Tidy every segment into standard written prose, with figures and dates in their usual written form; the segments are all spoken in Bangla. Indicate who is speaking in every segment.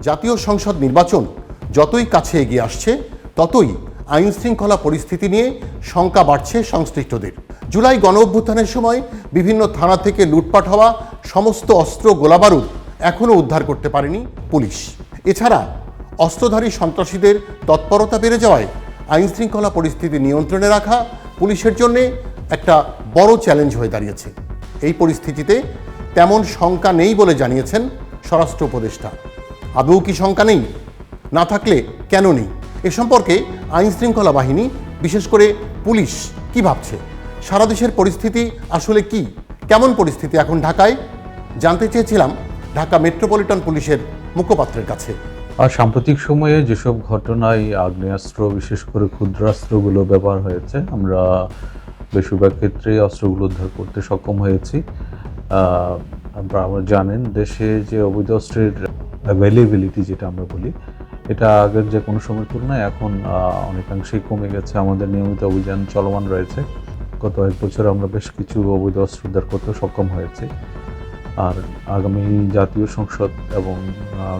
Speaker 1: জাতীয় সংসদ নির্বাচন যতই কাছে এগিয়ে আসছে ততই আইন শৃঙ্খলা পরিস্থিতি নিয়ে শঙ্কা বাড়ছে সংশ্লিষ্টদের। জুলাই গণ অভ্যুত্থানের সময় বিভিন্ন থানা থেকে লুটপাট হওয়া সমস্ত অস্ত্র গোলাবারুদ এখনও উদ্ধার করতে পারেনি পুলিশ। এছাড়া অস্ত্রধারী সন্ত্রাসীদের তৎপরতা বেড়ে যাওয়ায় আইন শৃঙ্খলা পরিস্থিতি নিয়ন্ত্রণে রাখা পুলিশের জন্য একটা বড় চ্যালেঞ্জ হয়ে দাঁড়িয়েছে। এই পরিস্থিতিতে তেমন শঙ্কা নেই বলে জানিয়েছেন স্বরাষ্ট্র উপদেষ্টা। আদৌ কি শঙ্কা নেই? না থাকলে কেন নেই? এ সম্পর্কে আইন শৃঙ্খলা বাহিনী, বিশেষ করে পুলিশ কি ভাবছে? সারা দেশের পরিস্থিতি আসলে কি? কেমন পরিস্থিতি এখন ঢাকায়? জানতে চেয়েছিলাম ঢাকা মেট্রোপলিটন পুলিশের মুখপাত্রের কাছে।
Speaker 2: আর সাম্প্রতিক সময়ে যেসব ঘটনায় আগ্নেয়াস্ত্র, বিশেষ করে ক্ষুদ্রাস্ত্রগুলো ব্যবহার হয়েছে, আমরা বেশিরভাগ ক্ষেত্রে অস্ত্রগুলো উদ্ধার করতে সক্ষম হয়েছি। আমরা জানেন দেশে যে অবৈধ অস্ত্রের অ্যাভেলেবিলিটি যেটা আমরা বলি, এটা আগের যে কোনো সময়ের তুলনায় এখন অনেকাংশেই কমে গেছে। আমাদের নিয়মিত অভিযান চলমান রয়েছে। গত এক বছর আমরা বেশ কিছু অবৈধ অস্ত্র উদ্ধার করতে সক্ষম হয়েছি। আর আগামী জাতীয় সংসদ এবং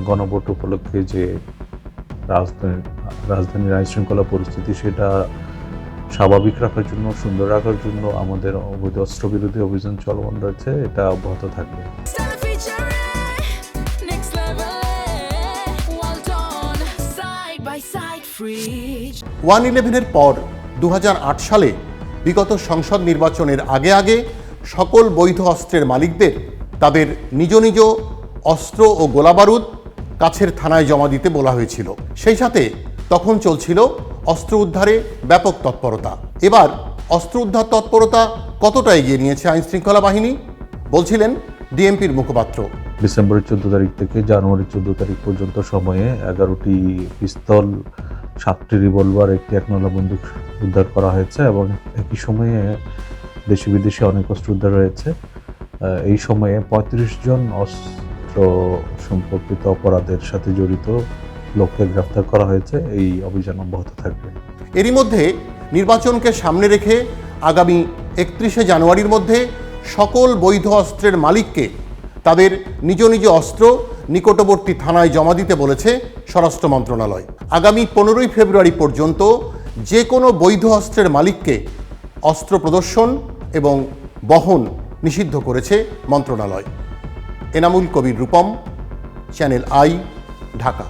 Speaker 2: গণভোট উপলক্ষে যে রাজধানীর আইন শৃঙ্খলা পরিস্থিতি, সেটা স্বাভাবিক রাখার জন্য, সুন্দর রাখার জন্য আমাদের অবৈধ অস্ত্র বিরোধী অভিযান চলমান রয়েছে। এটা অব্যাহত থাকবে।
Speaker 1: 1/11-এর পর 2008 সালে বিগত সংসদ নির্বাচনের আগে আগে সকল বৈধ অস্ত্রের মালিকদের তাদের নিজ নিজ অস্ত্র ও গোলাবারুদ কাছের থানায় জমা দিতে বলা হয়েছিল। সেই সাথে তখন চলছিল অস্ত্র উদ্ধারে ব্যাপক তৎপরতা। এবার অস্ত্র উদ্ধার তৎপরতা কতটা এগিয়ে নিয়েছে আইন শৃঙ্খলা বাহিনী? বলছিলেন ডিএমপির মুখপাত্র।
Speaker 2: ডিসেম্বরের 14 তারিখ থেকে জানুয়ারির 14 তারিখ পর্যন্ত সময়ে 11টি পিস্তল, 7টি রিভলভার, একটি 1 নলা বন্দুক উদ্ধার করা হয়েছে এবং একই সময়ে দেশি বিদেশি অনেক অস্ত্র উদ্ধার হয়েছে। এই সময়ে 35 জন অস্ত্র সম্পর্কিত অপরাধের সাথে জড়িত লোককে গ্রেফতার করা হয়েছে। এই অভিযান অব্যাহত থাকবে।
Speaker 1: এরই মধ্যে নির্বাচনকে সামনে রেখে আগামী 31শে জানুয়ারির মধ্যে সকল বৈধ অস্ত্রের মালিককে তাদের নিজ নিজ অস্ত্র নিকটবর্তী থানায় জমা দিতে বলেছে স্বরাষ্ট্র মন্ত্রণালয়। আগামী 15ই ফেব্রুয়ারি পর্যন্ত যে কোনো বৈধ অস্ত্রের মালিককে অস্ত্র প্রদর্শন এবং বহন নিষিদ্ধ করেছে মন্ত্রণালয়। Enamul Kabir Rupam, channel I, Dhaka.